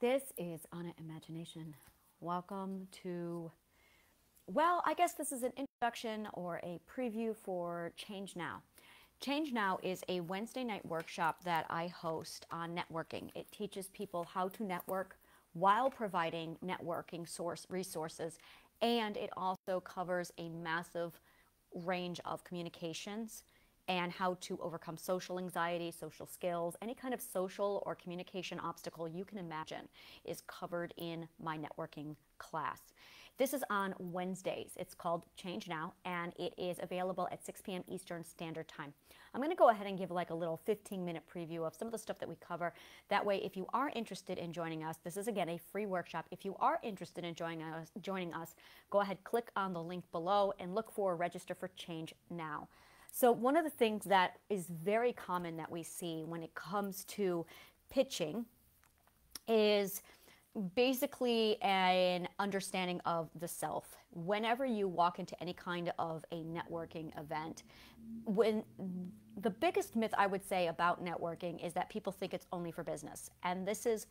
This is Anna Imagination. Welcome to, well, I guess this is an introduction or a preview for Change Now. Change Now is a Wednesday night workshop that I host on networking. It teaches people how to network while providing networking resources, and it also covers a massive range of communications and how to overcome social anxiety, social skills, any kind of social or communication obstacle you can imagine is covered in my networking class. This is on Wednesdays. It's called Change Now, and it is available at 6 p.m. Eastern Standard Time. I'm going to go ahead and give like a little 15-minute preview of some of the stuff that we cover. That way, if you are interested in joining us, this is again a free workshop. If you are interested in joining us, go ahead, click on the link below and look for Register for Change Now. So one of the things that is very common that we see when it comes to pitching is basically an understanding of the self. Whenever you walk into any kind of a networking event, when the biggest myth I would say about networking is that people think it's only for business, and this is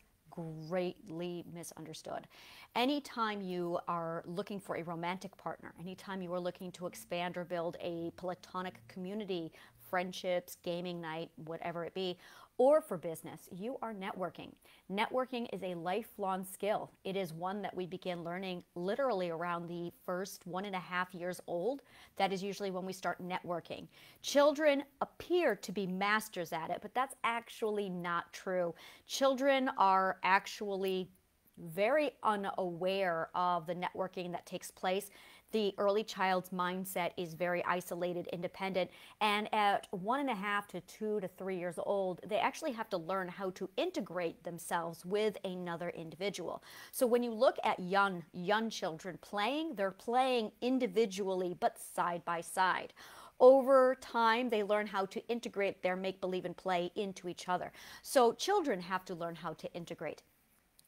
greatly misunderstood. Anytime you are looking for a romantic partner, anytime you are looking to expand or build a platonic community, friendships, gaming night, whatever it be, or for business, you are networking. Networking is a lifelong skill. It is one that we begin learning literally around the first 1.5 years old. That is usually when we start networking. Children appear to be masters at it, but that's actually not true. Children are actually very unaware of the networking that takes place. The early child's mindset is very isolated, independent, and at 1.5 to 2 to 3 years old, they actually have to learn how to integrate themselves with another individual. So when you look at young children playing, they're playing individually but side by side. Over time, they learn how to integrate their make-believe and play into each other. So children have to learn how to integrate,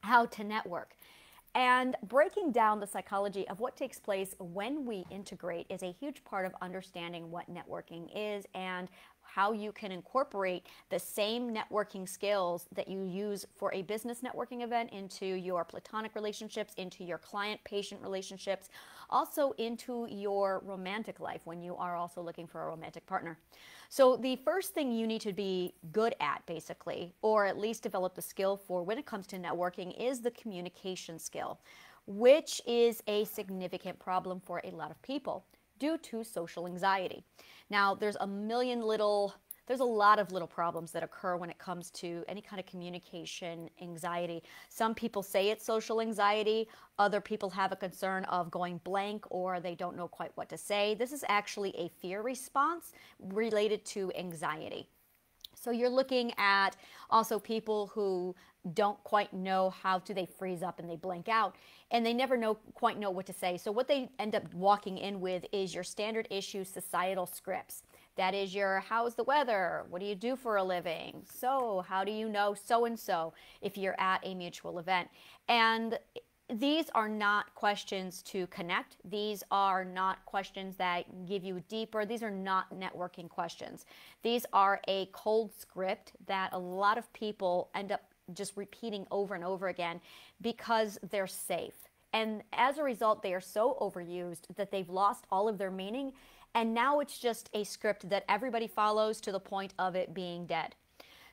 how to network. And breaking down the psychology of what takes place when we integrate is a huge part of understanding what networking is and how you can incorporate the same networking skills that you use for a business networking event into your platonic relationships, into your client-patient relationships, also into your romantic life when you are also looking for a romantic partner. So the first thing you need to be good at, basically, or at least develop the skill for when it comes to networking, is the communication skill, which is a significant problem for a lot of people due to social anxiety. Now, there's a lot of little problems that occur when it comes to any kind of communication anxiety. Some people say it's social anxiety. Other people have a concern of going blank, or they don't know quite what to say. This is actually a fear response related to anxiety. So you're looking at also people who don't quite know how to, they freeze up and they blank out, and they never quite know what to say. So what they end up walking in with is your standard issue societal scripts. That is your, how's the weather? What do you do for a living? So how do you know so-and-so if you're at a mutual event? And these are not questions to connect. These are not questions that give you deeper. These are not networking questions. These are a cold script that a lot of people end up just repeating over and over again because they're safe. And as a result, they are so overused that they've lost all of their meaning. And now it's just a script that everybody follows to the point of it being dead.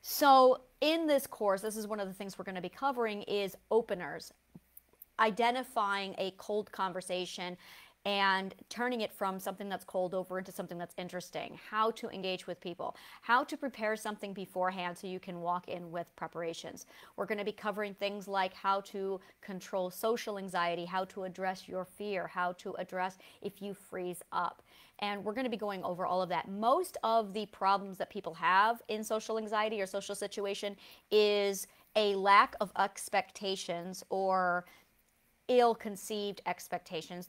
So in this course, this is one of the things we're going to be covering is openers. Identifying a cold conversation and turning it from something that's cold over into something that's interesting, how to engage with people, how to prepare something beforehand so you can walk in with preparations. We're going to be covering things like how to control social anxiety, how to address your fear, how to address if you freeze up. And we're going to be going over all of that. Most of the problems that people have in social anxiety or social situation is a lack of expectations or ill-conceived expectations.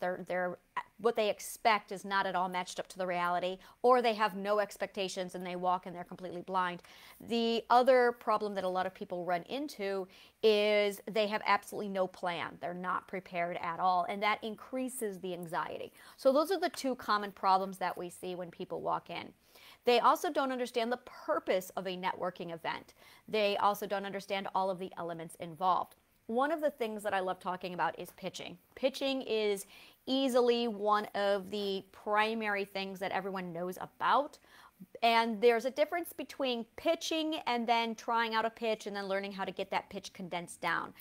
What they expect is not at all matched up to the reality, or they have no expectations and they walk and they're completely blind. The other problem that a lot of people run into is they have absolutely no plan. They're not prepared at all, and that increases the anxiety. So those are the two common problems that we see when people walk in. They also don't understand the purpose of a networking event. They also don't understand all of the elements involved. one of the things that I love talking about is pitching. Pitching is easily one of the primary things that everyone knows about. And there's a difference between pitching and then trying out a pitch and then learning how to get that pitch condensed down.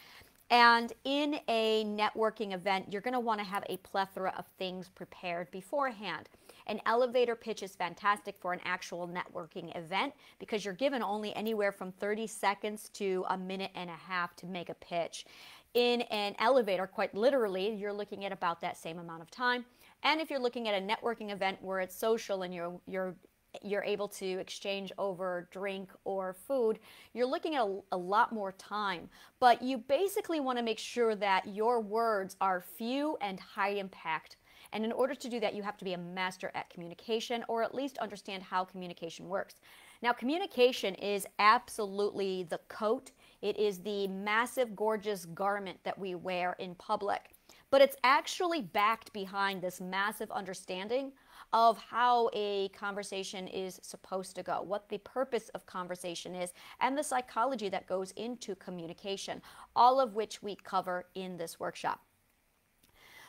And in a networking event, you're going to want to have a plethora of things prepared beforehand. An elevator pitch is fantastic for an actual networking event because you're given only anywhere from 30 seconds to a minute and a half to make a pitch. In an elevator, quite literally, you're looking at about that same amount of time. And if you're looking at a networking event where it's social and you're able to exchange over drink or food, you're looking at a lot more time. But you basically want to make sure that your words are few and high impact. And in order to do that, you have to be a master at communication, or at least understand how communication works. Now, communication is absolutely the coat. It is the massive, gorgeous garment that we wear in public. But it's actually backed behind this massive understanding of how a conversation is supposed to go, what the purpose of conversation is, and the psychology that goes into communication, all of which we cover in this workshop.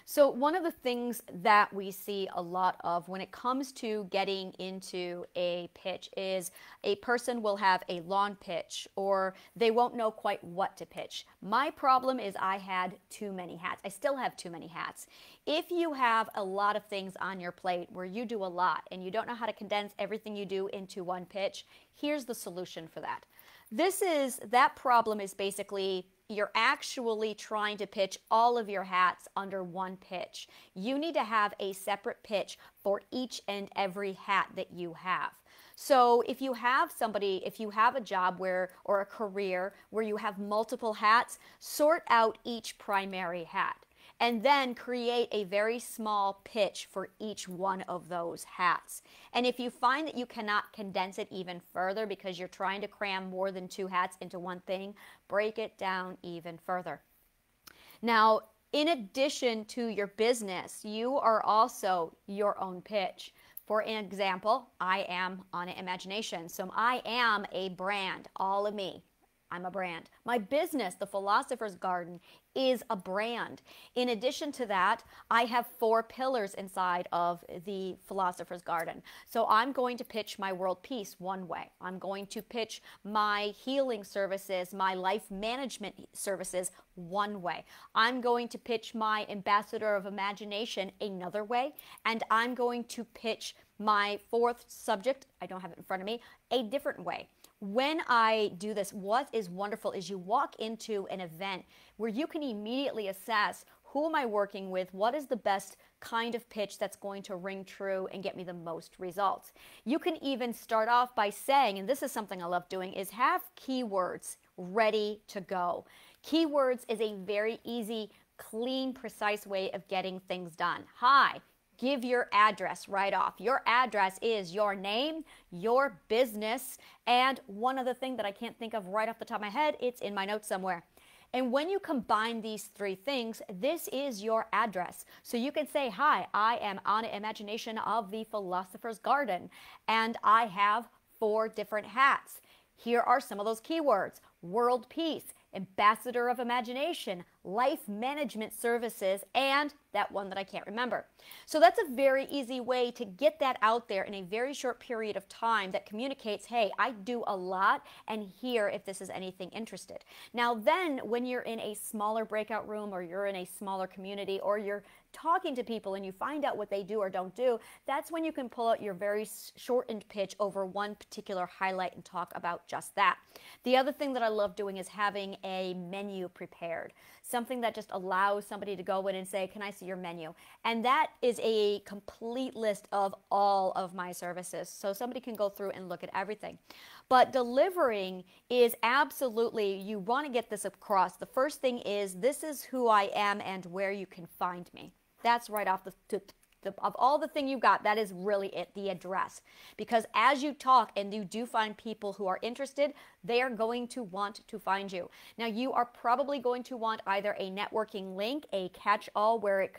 So one of the things that we see a lot of when it comes to getting into a pitch is a person will have a long pitch or they won't know quite what to pitch. My problem is I had too many hats. I still have too many hats. If you have a lot of things on your plate where you do a lot and you don't know how to condense everything you do into one pitch, here's the solution for that. That problem is basically you're actually trying to pitch all of your hats under one pitch. You need to have a separate pitch for each and every hat that you have. So if you have a job or a career where you have multiple hats, sort out each primary hat and then create a very small pitch for each one of those hats. And if you find that you cannot condense it even further because you're trying to cram more than 2 hats into one thing, break it down even further. Now, in addition to your business, you are also your own pitch. For example, I am On Imagination, so I am a brand, all of me. I'm a brand. My business, The Philosopher's Garden, is a brand. In addition to that, I have 4 pillars inside of the Philosopher's Garden. So I'm going to pitch my world peace one way. I'm going to pitch my healing services, my life management services one way. I'm going to pitch my ambassador of imagination another way. And I'm going to pitch my 4th subject, I don't have it in front of me, a different way. When I do this, what is wonderful is you walk into an event where you can immediately assess who am I working with, what is the best kind of pitch that's going to ring true and get me the most results. You can even start off by saying, and this is something I love doing, is have keywords ready to go. Keywords is a very easy, clean, precise way of getting things done. Hi. Give your address right off. Your address is your name, your business, and one other thing that I can't think of right off the top of my head, it's in my notes somewhere. And when you combine these 3 things, this is your address. So you can say, hi, I am On Imagination of the Philosopher's Garden, and I have 4 different hats. Here are some of those keywords: world peace, ambassador of imagination, life management services, and that one that I can't remember. So that's a very easy way to get that out there in a very short period of time that communicates, hey, I do a lot, and here if this is anything interested. Now then, when you're in a smaller breakout room or you're in a smaller community or you're talking to people and you find out what they do or don't do, that's when you can pull out your very shortened pitch over one particular highlight and talk about just that. The other thing that I love doing is having a menu prepared, something that just allows somebody to go in and say, can I see your menu? And that is a complete list of all of my services. So somebody can go through and look at everything. But delivering is absolutely, you want to get this across. The first thing is, this is who I am and where you can find me. That's right off of all the thing you got, that is really it, the address. Because as you talk and you do find people who are interested, they are going to want to find you. Now, you are probably going to want either a networking link, a catch-all where it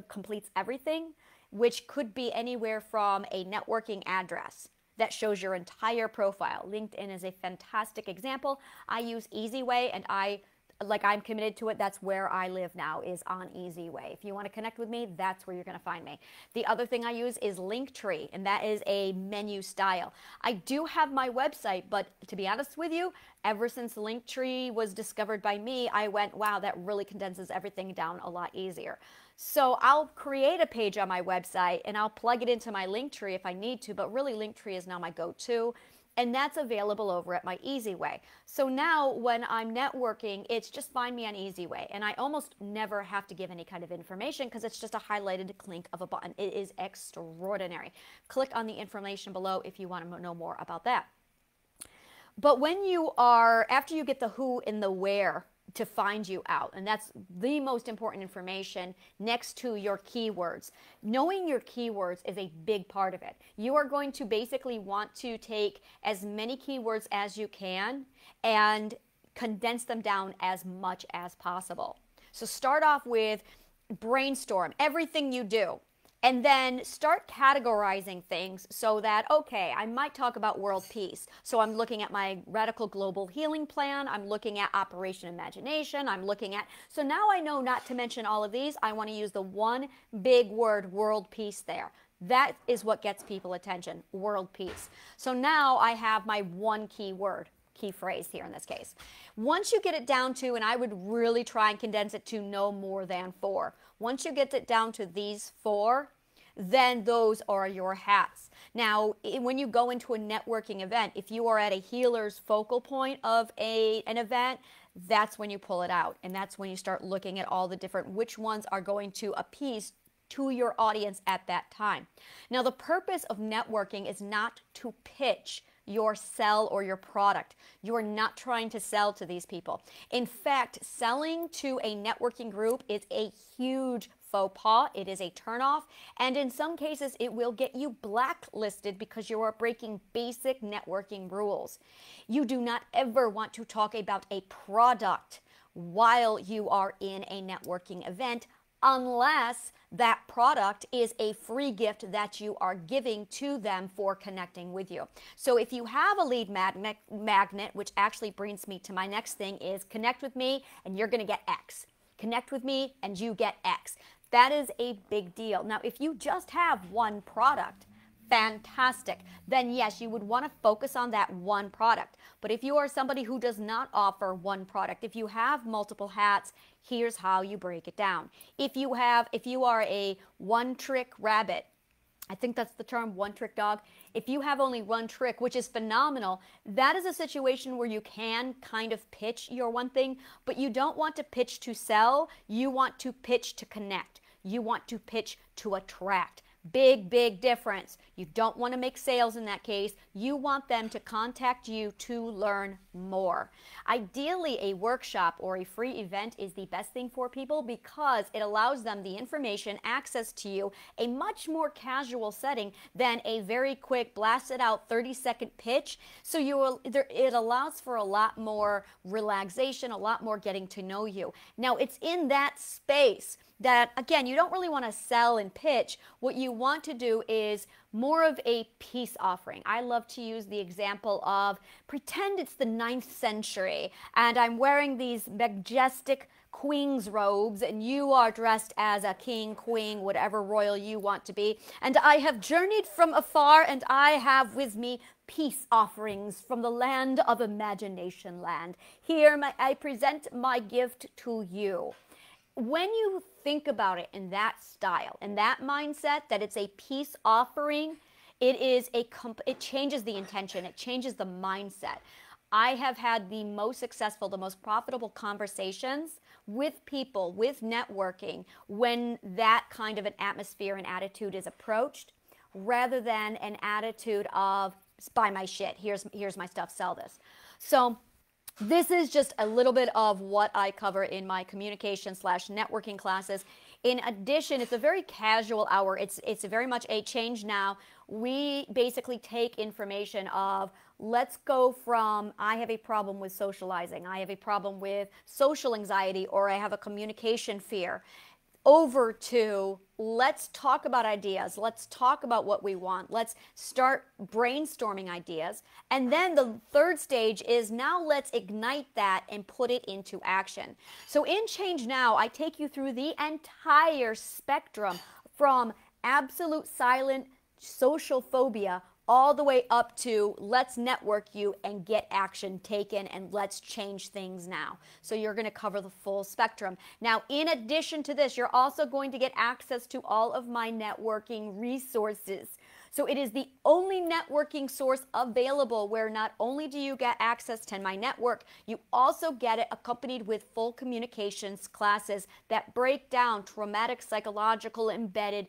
completes everything, which could be anywhere from a networking address that shows your entire profile. LinkedIn is a fantastic example. I use EasyWay, and I like I'm committed to it. That's where I live now, is on Easy Way. If you want to connect with me, that's where you're going to find me. The other thing I use is Linktree, and that is a menu style. I do have my website, but to be honest with you, ever since Linktree was discovered by me, I went, wow, that really condenses everything down a lot easier. So I'll create a page on my website and I'll plug it into my Linktree if I need to, but really Linktree is now my go-to. And that's available over at my Easy Way. So now when I'm networking, it's just find me on Easy Way. And I almost never have to give any kind of information because it's just a highlighted click of a button. It is extraordinary. Click on the information below if you want to know more about that. But when you are, after you get the who and the where to find you out, and that's the most important information next to your keywords. Knowing your keywords is a big part of it. You are going to basically want to take as many keywords as you can and condense them down as much as possible. So start off with brainstorm everything you do. And then start categorizing things so that, okay, I might talk about world peace. So I'm looking at my radical global healing plan. I'm looking at Operation Imagination. I'm looking at, so now I know not to mention all of these. I want to use the one big word, world peace there. That is what gets people attention, world peace. So now I have my one key word, key phrase here in this case. Once you get it down to, and I would really try and condense it to no more than 4. Once you get it down to these 4, then those are your hats. Now, when you go into a networking event, if you are at a healer's focal point of an event, that's when you pull it out. And that's when you start looking at all the different, which ones are going to appease to your audience at that time. Now, the purpose of networking is not to pitch your sell or your product. You are not trying to sell to these people. In fact, selling to a networking group is a huge faux pas. It is a turnoff, and in some cases it will get you blacklisted because you are breaking basic networking rules. You do not ever want to talk about a product while you are in a networking event unless that product is a free gift that you are giving to them for connecting with you. So if you have a lead magnet, which actually brings me to my next thing, is connect with me and you're going to get X. Connect with me and you get X. That is a big deal. Now, if you just have one product, fantastic. Then yes, you would want to focus on that one product. But if you are somebody who does not offer one product, if you have multiple hats, here's how you break it down. If you are a one-trick rabbit, I think that's the term, one-trick dog. If you have only one trick, which is phenomenal, that is a situation where you can kind of pitch your one thing, but you don't want to pitch to sell. You want to pitch to connect. You want to pitch to attract. Big, big difference. You don't want to make sales in that case. You want them to contact you to learn more. Ideally, a workshop or a free event is the best thing for people because it allows them the information, access to you, a much more casual setting than a very quick, blasted out 30-second pitch. So it allows for a lot more relaxation, a lot more getting to know you. Now, it's in that space that, again, you don't really want to sell and pitch. What you want to do is more of a peace offering. I love to use the example of, pretend it's the 9th century and I'm wearing these majestic queen's robes and you are dressed as a king, queen, whatever royal you want to be, and I have journeyed from afar and I have with me peace offerings from the land of imagination land. Here I present my gift to you. When you think about it in that style, in that mindset, that it's a peace offering, it changes the intention, it changes the mindset. I have had the most successful, the most profitable conversations with people, with networking, when that kind of an atmosphere and attitude is approached, rather than an attitude of, buy my shit, here's my stuff, sell this. So this is just a little bit of what I cover in my communication/networking classes. In addition, it's a very casual hour. It's very much a change now. We basically take information of, let's go from, I have a problem with socializing, I have a problem with social anxiety, or I have a communication fear. over to let's talk about ideas. Let's talk about what we want. Let's start brainstorming ideas. And then the third stage is now let's ignite that and put it into action. So in Change Now, I take you through the entire spectrum from absolute silent social phobia all the way up to let's network you and get action taken and let's change things now. So you're going to cover the full spectrum. Now, in addition to this, you're also going to get access to all of my networking resources. So it is the only networking source available where not only do you get access to my network, you also get it accompanied with full communications classes that break down traumatic, psychological, embedded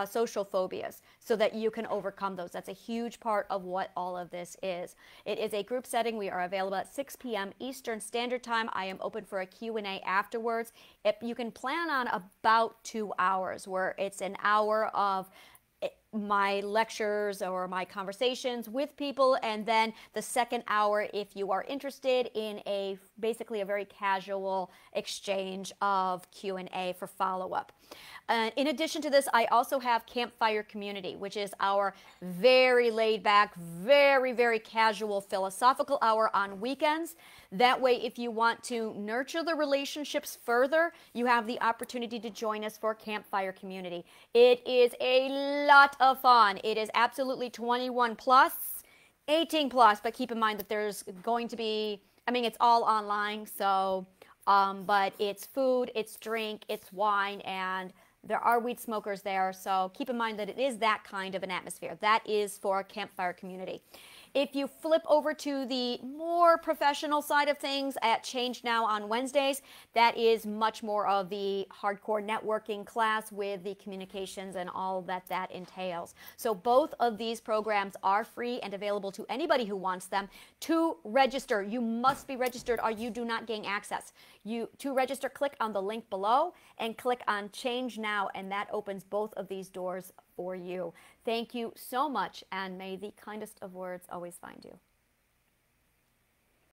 social phobias so that you can overcome those. That's a huge part of what all of this is. It is a group setting. We are available at 6 p.m. Eastern Standard Time. I am open for a Q&A afterwards. If you can plan on about 2 hours, where it's an hour of my lectures or my conversations with people, and then the second hour if you are interested in basically a very casual exchange of Q&A for follow-up. In addition to this, I also have Campfire Community, which is our very laid back, very, very casual philosophical hour on weekends. That way, if you want to nurture the relationships further, you have the opportunity to join us for Campfire Community. It is a lot of fun. It is absolutely 21 plus, 18 plus, but keep in mind that there's going to be, it's all online, so, but it's food, it's drink, it's wine, and there are weed smokers there, so keep in mind that it is that kind of an atmosphere. That is for a Campfire Community. If you flip over to the more professional side of things at Change Now on Wednesdays, that is much more of the hardcore networking class with the communications and all that entails. So both of these programs are free and available to anybody who wants them. To register, you must be registered or you do not gain access. To register, click on the link below and click on Change Now, and that opens both of these doors for you. Thank you so much, and may the kindest of words always find you.